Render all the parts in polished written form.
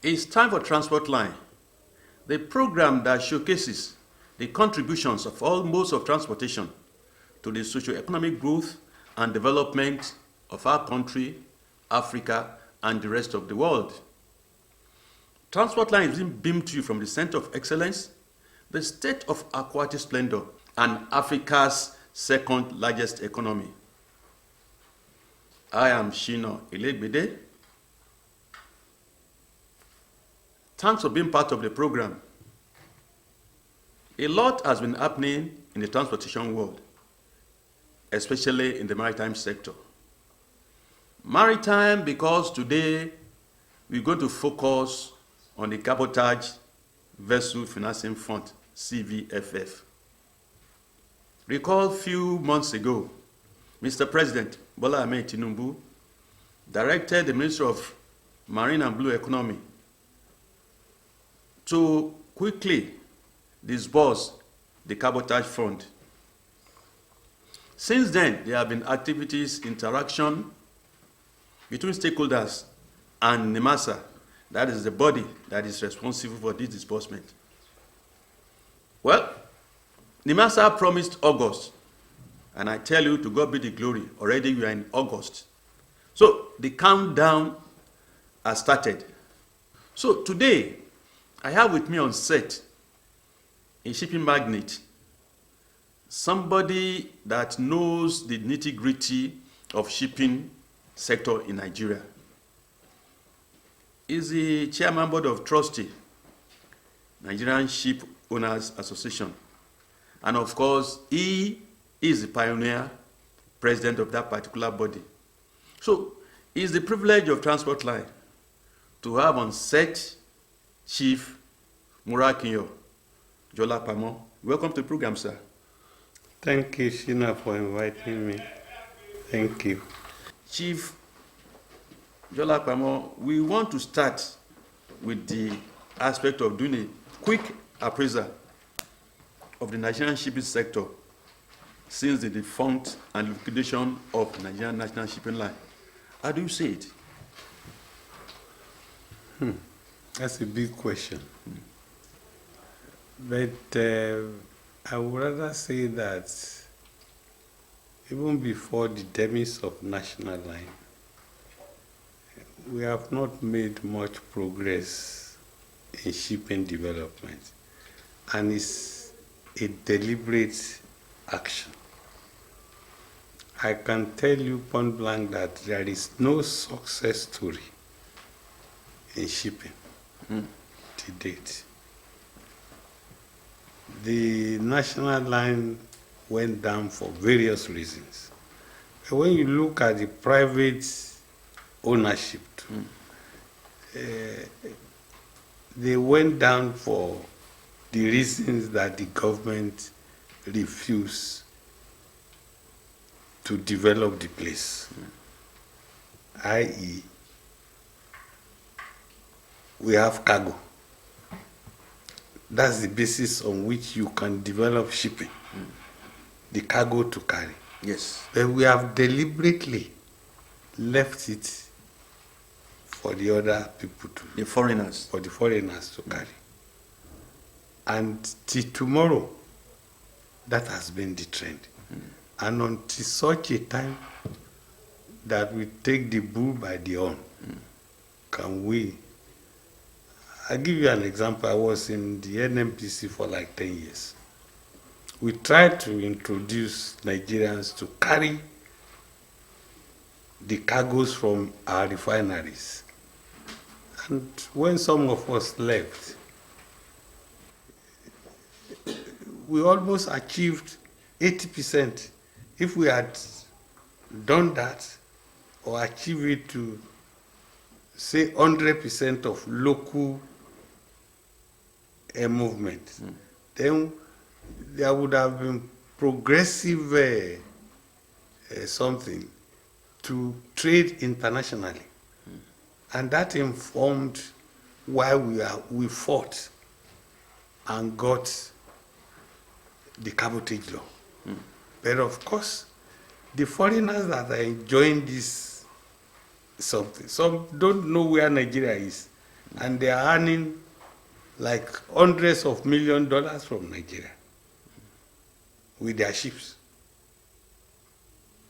It's time for Transport Line, the program that showcases the contributions of all modes of transportation to the socio-economic growth and development of our country, Africa, and the rest of the world. Transport Line is being beamed to you from the Center of Excellence, the state of aquatic splendor, and Africa's second largest economy. I am Shina Elegbede. Thanks for being part of the program. A lot has been happening in the transportation world, especially in the maritime sector. Maritime, because today we're going to focus on the Cabotage Vessel Financing Fund, CVFF. Recall a few months ago, Mr. President Bola Ahmed Tinubu directed the Minister of Marine and Blue Economy to quickly disburse the Cabotage Fund. Since then, there have been activities, interaction between stakeholders and NIMASA, that is the body that is responsible for this disbursement. Well, NIMASA promised August, and I tell you, to God be the glory, already we are in August. So the countdown has started. So today, I have with me on set a shipping magnate, somebody that knows the nitty-gritty of shipping sector in Nigeria. He's the chairman board of trustee, Nigerian Ship Owners Association. And of course, he is the pioneer president of that particular body. So it's the privilege of Transport Line to have on set Chief Murakinyo Jolapamo. Welcome to the program, sir. Thank you, Shina, for inviting me. Thank you. Chief Jolapamo, we want to start with the aspect of doing a quick appraisal of the Nigerian shipping sector since the defunct and liquidation of Nigerian National Shipping Line. How do you see it? That's a big question. But I would rather say that even before the demise of National Line, we have not made much progress in shipping development, and it's a deliberate action. I can tell you point blank that there is no success story in shipping to date. The National Line went down for various reasons. But when you look at the private ownership, they went down for the reasons that the government refused to develop the place, i.e., we have cargo. That's the basis on which you can develop shipping, the cargo to carry. Yes. But we have deliberately left it for the other people to, The foreigners. for the foreigners to carry. And till tomorrow, that has been the trend. And until such a time that we take the bull by the horn, can we? I'll give you an example. I was in the NMPC for like 10 years. We tried to introduce Nigerians to carry the cargoes from our refineries. And when some of us left, we almost achieved 80%. If we had done that or achieved it to, say, 100% of local movement, then there would have been progressive something to trade internationally. And that informed why we fought and got the cabotage law. But of course, the foreigners that are enjoying this something, some don't know where Nigeria is. and they are earning like hundreds of $millions from Nigeria with their ships.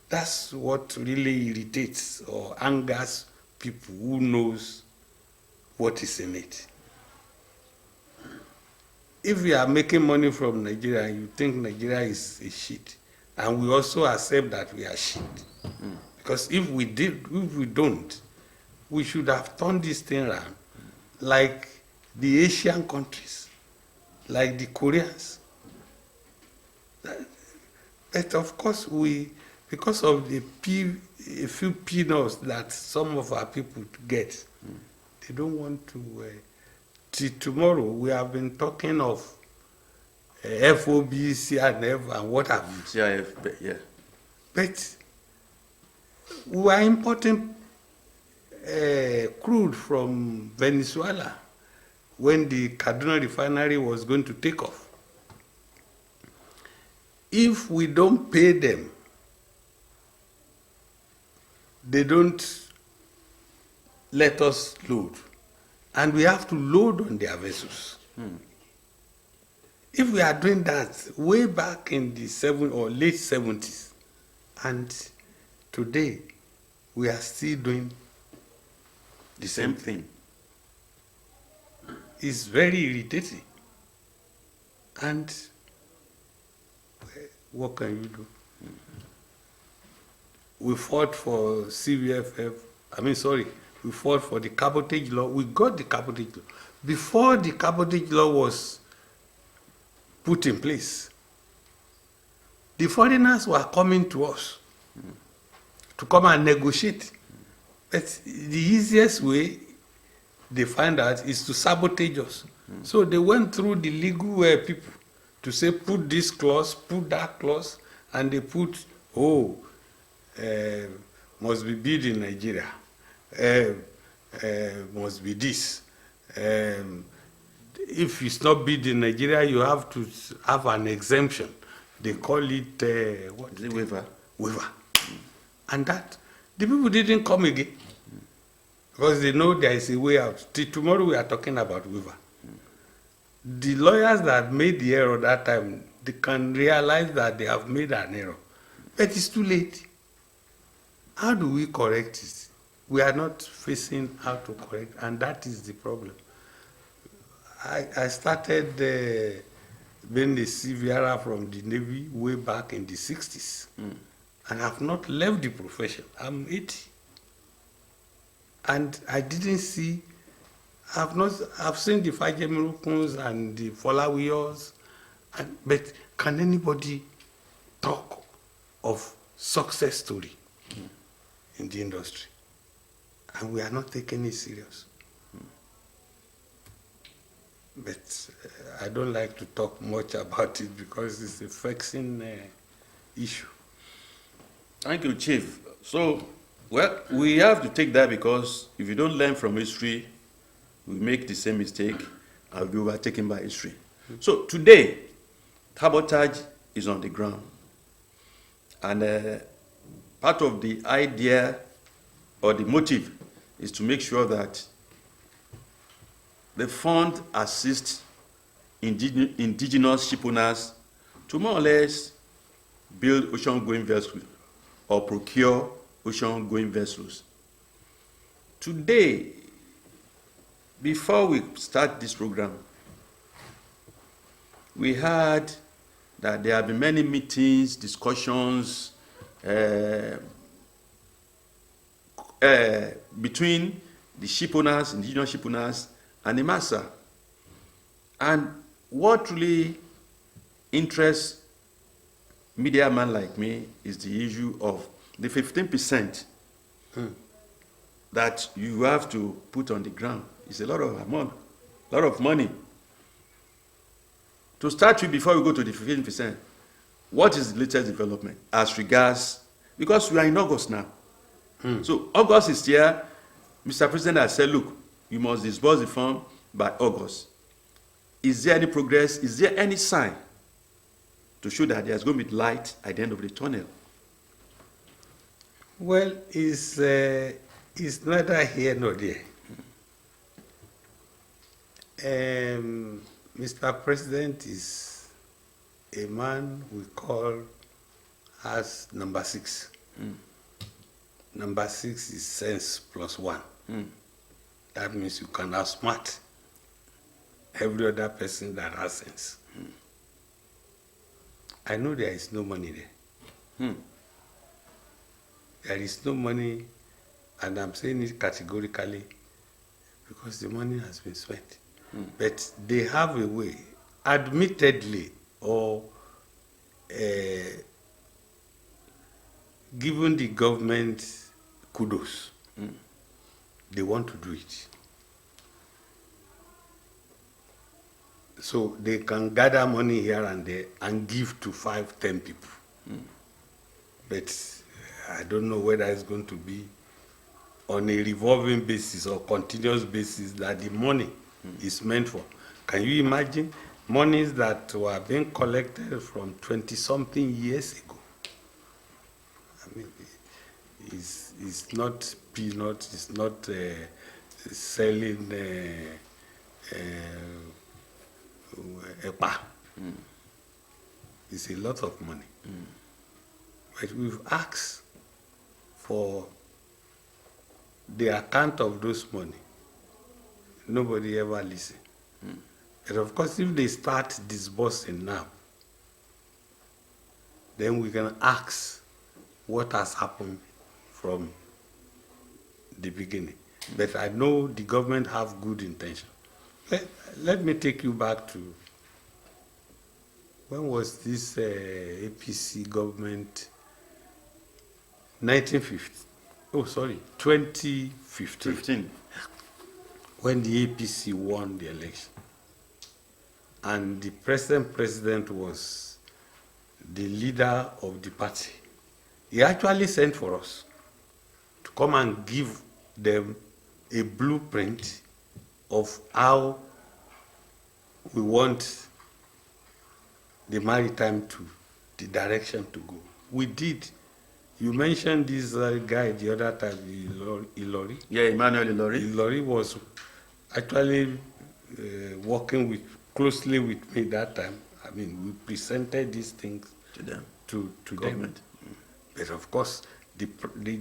That's what really irritates or angers people who knows what is in it. If we are making money from Nigeria and you think Nigeria is a shit, and we also accept that we are shit, because if we don't, we should have turned this thing around, like the Asian countries, like the Koreans. But of course, because of a few peanuts that some of our people get, they don't want to. Till tomorrow, we have been talking of FOB, CNF, and what have you. CIF, yeah. But we are importing crude from Venezuela when the Kaduna refinery was going to take off. If we don't pay them, they don't let us load. And we have to load on their vessels. If we are doing that way back in the late 70s, and today we are still doing the same thing, it's very irritating. And what can you do? We fought for CVFF. We fought for the cabotage law. We got the cabotage law. Before the cabotage law was put in place, the foreigners were coming to us to come and negotiate. But the easiest way they find out is to sabotage us. So they went through the legal people to say, put this clause, put that clause, and they put, must be bid in Nigeria. Must be this. If it's not bid in Nigeria, you have to have an exemption. They call it what? Is it waiver? Waiver. And that the people didn't come again because they know there is a way out. Till tomorrow we are talking about waiver. The lawyers that made the error that time, they can realize that they have made an error, but it's too late. How do we correct it? We are not facing how to correct, and that is the problem. I started being the CVR from the Navy way back in the 60s, and have not left the profession. I'm 80. And I didn't see, I've seen the Fajemirukums and the Folawiyos, but can anybody talk of success story in the industry? And we are not taking it serious. But I don't like to talk much about it because it's a vexing issue. Thank you, Chief. So, well, we have to take that because if you don't learn from history, we make the same mistake and we'll be overtaken by history. So today, cabotage is on the ground. And part of the idea or the motive is to make sure that the fund assists indigenous ship owners to more or less build ocean-going vessels or procure ocean-going vessels. Today, before we start this program, we heard that there have been many meetings, discussions between the ship owners, indigenous ship owners, and the master. And what really interests media man like me is the issue of the 15% that you have to put on the ground. It's a lot of money. To start with, before we go to the 15%, what is the latest development as regards, because we are in August now. So August is here. Mr. President has said, look, you must disburse the fund by August. Is there any progress? Is there any sign to show that there's going to be light at the end of the tunnel? Well, it's neither here nor there. Mr. President is a man we call as number 6. Number 6 is sense plus 1. That means you can outsmart every other person that has sense. I know there is no money there. There is no money, and I'm saying it categorically because the money has been spent. But they have a way, admittedly, or given the government kudos, they want to do it. So they can gather money here and there and give to 5, 10 people. But I don't know whether it's going to be on a revolving basis or continuous basis that the money is meant for. Can you imagine monies that were being collected from 20-something years ago? I mean, it's not peanuts, it's not selling EPA. It's a lot of money. But we've asked for the account of those money. Nobody ever listens. But of course, if they start disbursing now, then we can ask what has happened from the beginning. But I know the government have good intention. Let me take you back to when was this APC government? 1950. Oh, sorry, 2015. When the APC won the election. And the present president was the leader of the party. He actually sent for us to come and give them a blueprint of how we want the maritime to, the direction to go. We did. You mentioned this guy the other time, Ilori. Yeah, Emmanuel Ilori. Ilori was actually working closely with me that time. I mean, we presented these things To them. to Government. them. But of course, the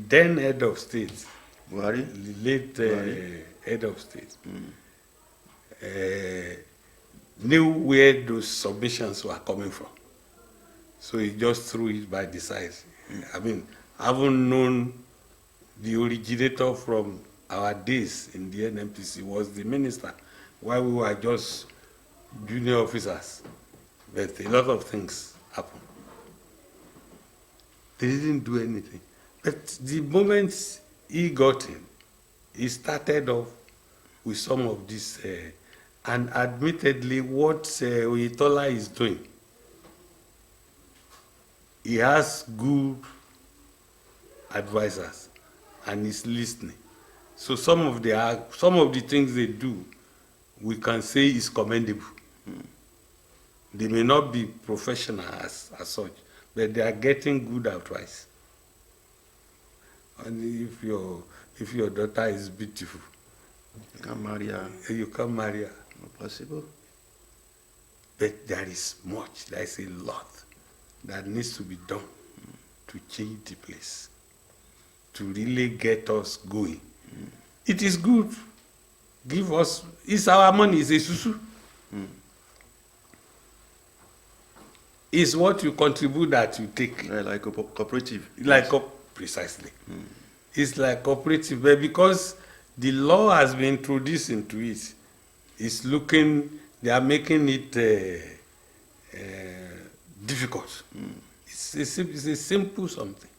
then head of state, Buhari. the late head of state, knew where those submissions were coming from. So he just threw it by the side. I mean, having known the originator from our days in the NMPC was the minister, while we were just junior officers. But a lot of things happened. They didn't do anything. But the moment he got in, he started off with some of this, and admittedly, what Oyetola is doing, he has good advisors, and he's listening. So some of the things they do, we can say is commendable. They may not be professional as such, but they are getting good advice. And if your daughter is beautiful, You can marry her. you can marry her. Not possible. But there is much, there is a lot that needs to be done to change the place, to really get us going. It is good. Give us, it's our money, it's a susu. It's what you contribute that you take. Yeah, like a cooperative. Precisely. It's like cooperative, but because the law has been introduced into it, they are making it difficult. It's a simple something.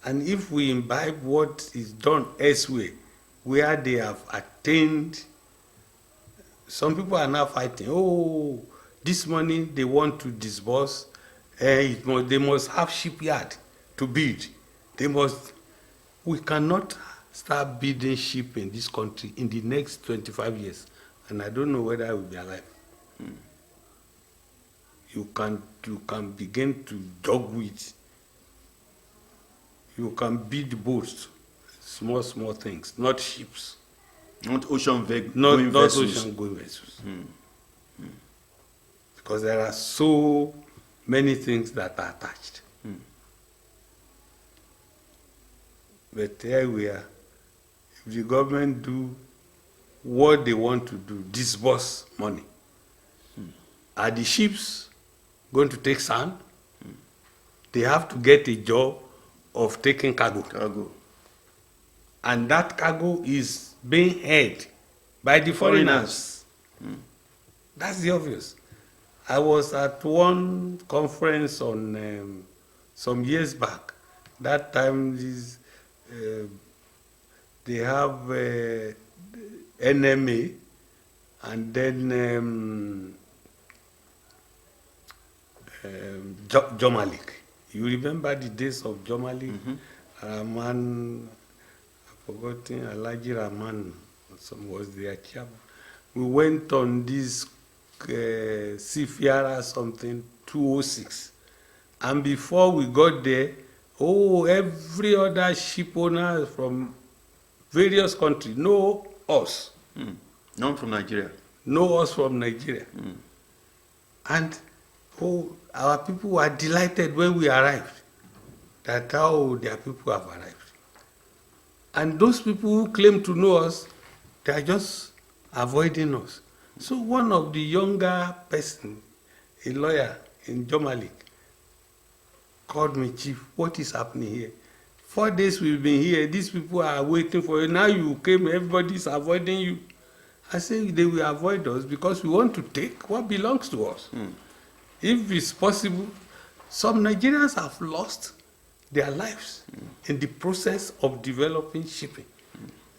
And if we imbibe what is done elsewhere, where they have attained, some people are now fighting, oh, this money they want to disburse, they must have shipyard to build. We cannot start building ship in this country in the next 25 years. And I don't know whether I will be alive. You can begin to jog with. You can build boats, small things, not ships. Not ocean not going vessels. ocean going vessels. Because there are so many things that are attached. But here we are. If the government do what they want to do, disburse money, are the ships going to take sand? They have to get a job of taking cargo. Cargo. And that cargo is being held by the foreigners. That's the obvious. I was at one conference on some years back. That time they have NMA and then Jomalik. You remember the days of Jomalik? Rahman, I've forgotten, Alaji Rahman was their chairman. We went on this Seafarer something 206. And before we got there, every other ship owner from various countries know us. None from Nigeria. Know us from Nigeria. And our people were delighted when we arrived, that how their people have arrived. And those people who claim to know us, they are just avoiding us. So one of the younger person, a lawyer in Jomalik, called me, Chief, what is happening here? 4 days we've been here, these people are waiting for you. Now you came, everybody's avoiding you. I say they will avoid us because we want to take what belongs to us. If it's possible, some Nigerians have lost their lives in the process of developing shipping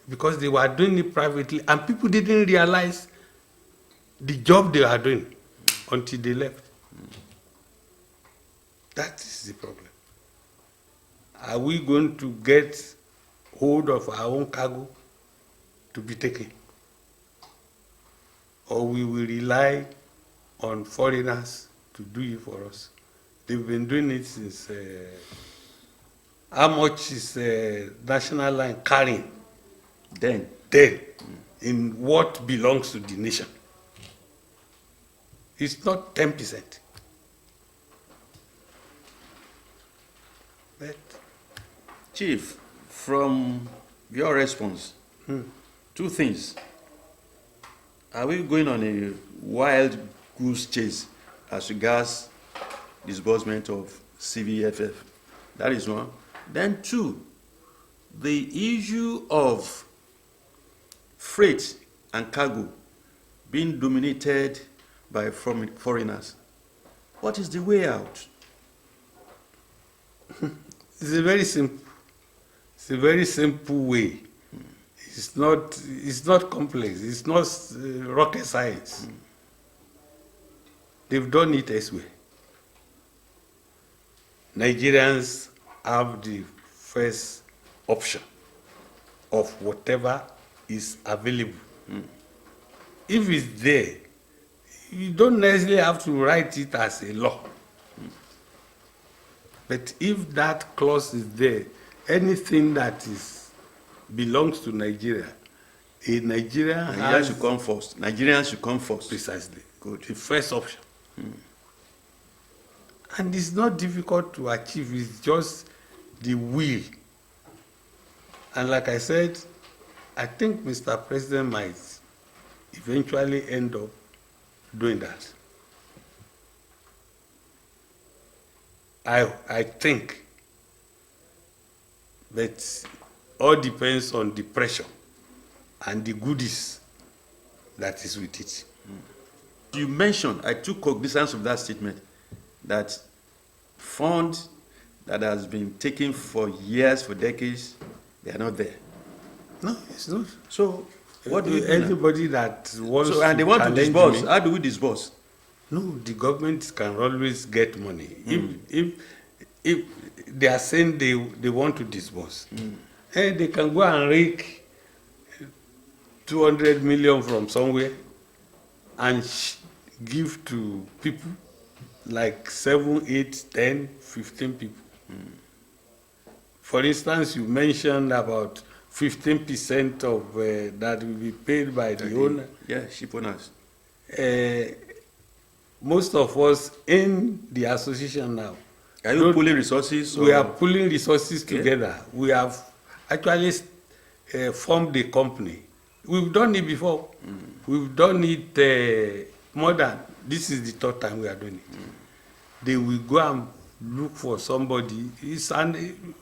because they were doing it privately and people didn't realize the job they were doing until they left. That is the problem. Are we going to get hold of our own cargo to be taken? Or we will rely on foreigners to do it for us? They've been doing it since, how much is National Line carrying? Then. In what belongs to the nation? It's not 10%. But Chief, from your response, 2 things. Are we going on a wild goose chase as regards disbursement of CVFF? That is one. Then 2, the issue of freight and cargo being dominated by foreigners. What is the way out? it's a very simple way. It's not complex. It's not rocket science. They've done it elsewhere. Nigerians have the first option of whatever is available. If it's there, you don't necessarily have to write it as a law. But if that clause is there, anything that belongs to Nigeria, Nigerians should come first. Nigerians should come first. Precisely. Good. The first option. And it's not difficult to achieve, it's just the will. And like I said, I think Mr. President might eventually end up doing that. I think, but all depends on the pressure and the goodies that is with it. You mentioned, I took cognizance of that statement, that funds that has been taken for years, for decades, they are not there. No, it's not. So what do you do now? Anybody that wants And they want to challenge disburse. me- How do we disburse? No, the government can always get money. If they are saying they want to disburse, they can go and rake 200 million from somewhere and give to people like 7, 8, 10, 15 people. For instance, you mentioned about 15% of that will be paid by the owner. Yeah, ship owners. Most of us in the association now, Are you pulling resources? we or- are pulling resources Okay. together. We have actually formed a company. We've done it before. We've done it more than, this is the third time we are doing it. They will go and look for somebody.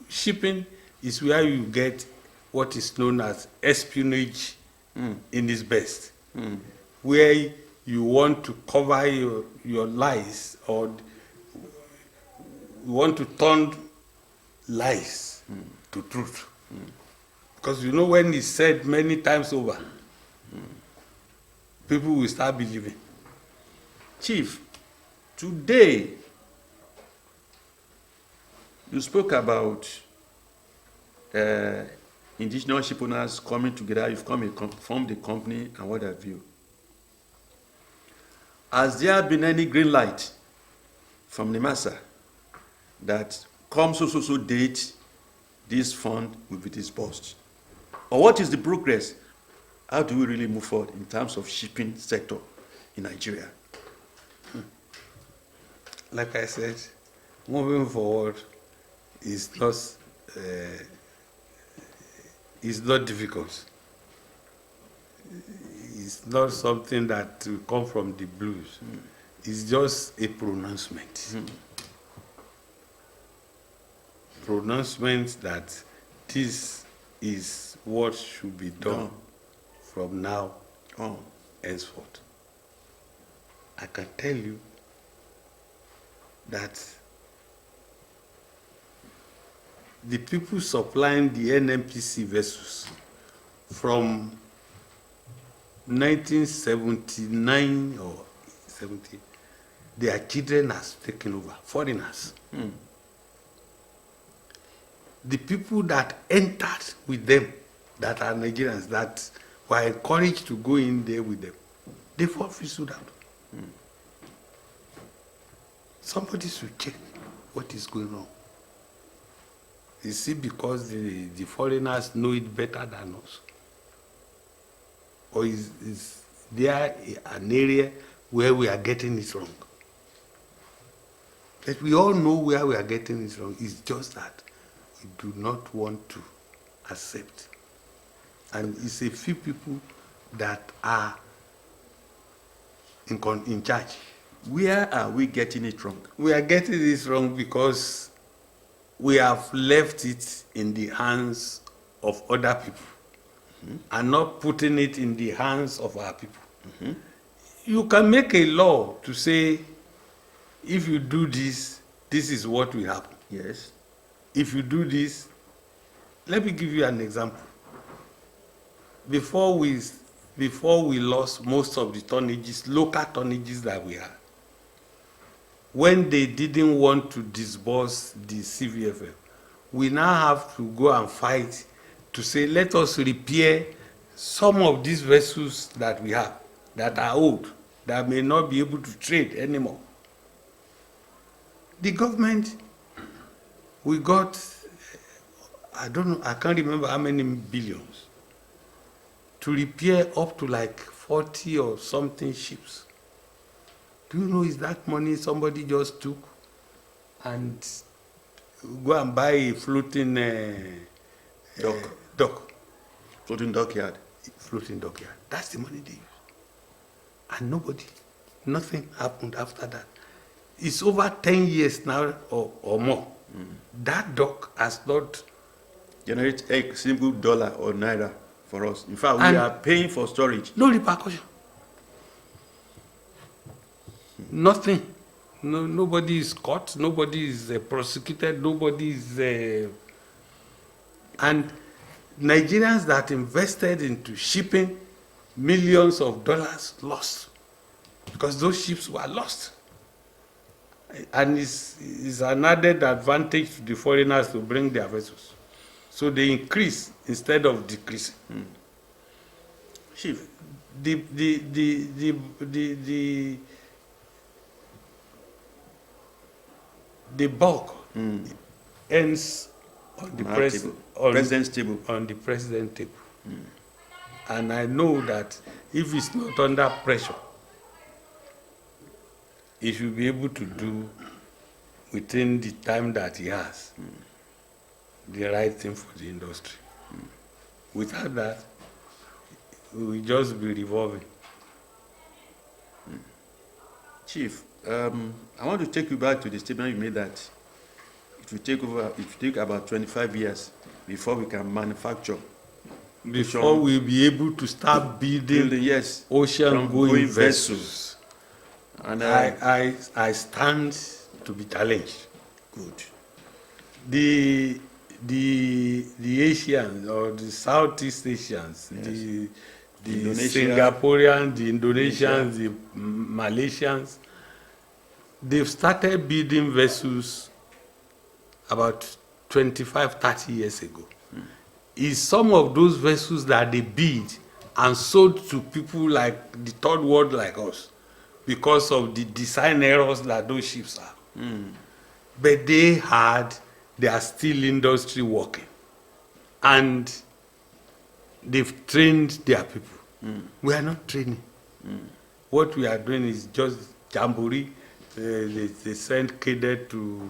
Shipping is where you get what is known as espionage in its best, where you want to cover your lies, or you want to turn lies to truth. Because you know, when it's said many times over, people will start believing. Chief, today you spoke about indigenous ship owners coming together. You've formed a company and what have you. Has there been any green light from NIMASA that come so date this fund will be disbursed? Or what is the progress? How do we really move forward in terms of shipping sector in Nigeria? Like I said, moving forward is not difficult. It's not something that will come from the blues. It's just a pronouncement. Pronouncement that this is what should be done from now on henceforth. I can tell you that the people supplying the NNPC vessels from 1979 or 70, their children has taken over, foreigners. The people that entered with them, that are Nigerians, that were encouraged to go in there with them, they've all fizzled out. Somebody should check what is going on. Is it because the foreigners know it better than us? Or is there an area where we are getting it wrong? But we all know where we are getting it wrong. It's just that we do not want to accept. And it's a few people that are in charge. Where are we getting it wrong? We are getting this wrong because we have left it in the hands of other people and not putting it in the hands of our people. You can make a law to say, if you do this, this is what will happen. Yes. If you do this, let me give you an example. Before we lost most of the tonnages, local tonnages that we had, when they didn't want to disburse the CVFF, we now have to go and fight to say, let us repair some of these vessels that we have that are old, that may not be able to trade anymore. The government, we got, I don't know, I can't remember how many billions to repair up to like 40 or something ships. Do you know, is that money somebody just took and go and buy a floating dock? Floating dockyard. Floating dockyard. That's the money they use. And nothing happened after that. It's over 10 years now or more. That dock has not Generate a single dollar or naira for us. In fact, we And- are paying for storage. no repercussion. Nothing. No, nobody is caught. Nobody is prosecuted. Nobody is. And Nigerians that invested into shipping, millions of dollars lost because those ships were lost. And it's an added advantage to the foreigners to bring their vessels. So they increase instead of decreasing. Chief, The bulk ends on the president's table. On the president's table. And I know that if it's not under pressure, he should be able to do within the time that he has the right thing for the industry. Without that, we will just be revolving. Chief, I want to take you back to the statement you made that it will take about 25 years before we can manufacture. Before we'll be able to start building yes, ocean-going vessels. And I stand to be challenged. Good. The Asians or the Southeast Asians, Yes. the Indonesia, Singaporeans, the Indonesians, the Malaysians, they've started building vessels about 25, 30 years ago. It's some of those vessels that they build and sold to people like the third world like us because of the design errors that those ships have. But they are still industry working. And they've trained their people. We are not training. What we are doing is just jamboree. They send cadet to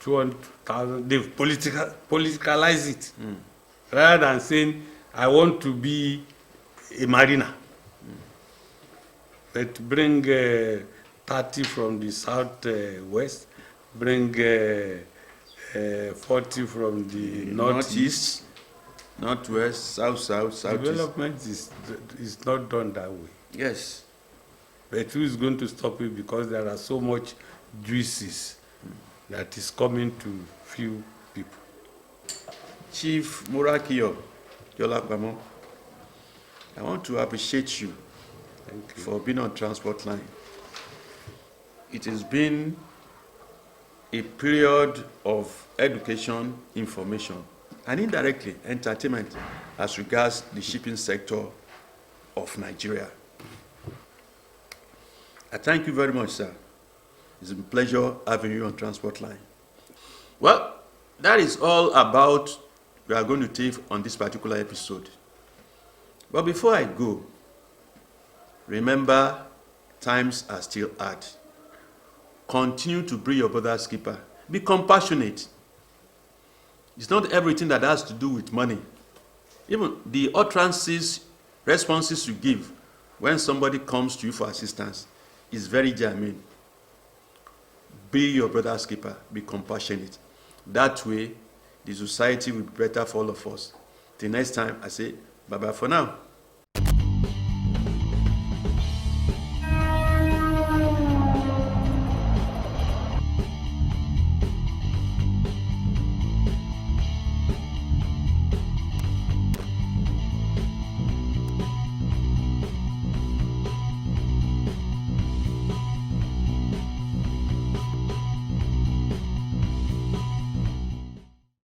200,000. They've politicalized it. Rather than saying, I want to be a mariner. But bring 30 from the south west, bring 40 from the northeast. Northwest, southeast. Development is not done that way. Yes. But who is going to stop it? Because there are so much juices that is coming to few people. Chief Murakiyo Yolapamo, I want to appreciate you Thank you. for being on Transport Line. It has been a period of education, information, and indirectly entertainment as regards the shipping sector of Nigeria. I thank you very much, sir. It's a pleasure having you on Transport Line. Well, that is all about we are going to take on this particular episode. But before I go, remember, times are still hard. Continue to be your brother's keeper. Be compassionate. It's not everything that has to do with money. Even the utterances, responses you give when somebody comes to you for assistance is very genuine. Be your brother's keeper. Be compassionate. That way, the society will be better for all of us. Till next time, I say bye-bye for now.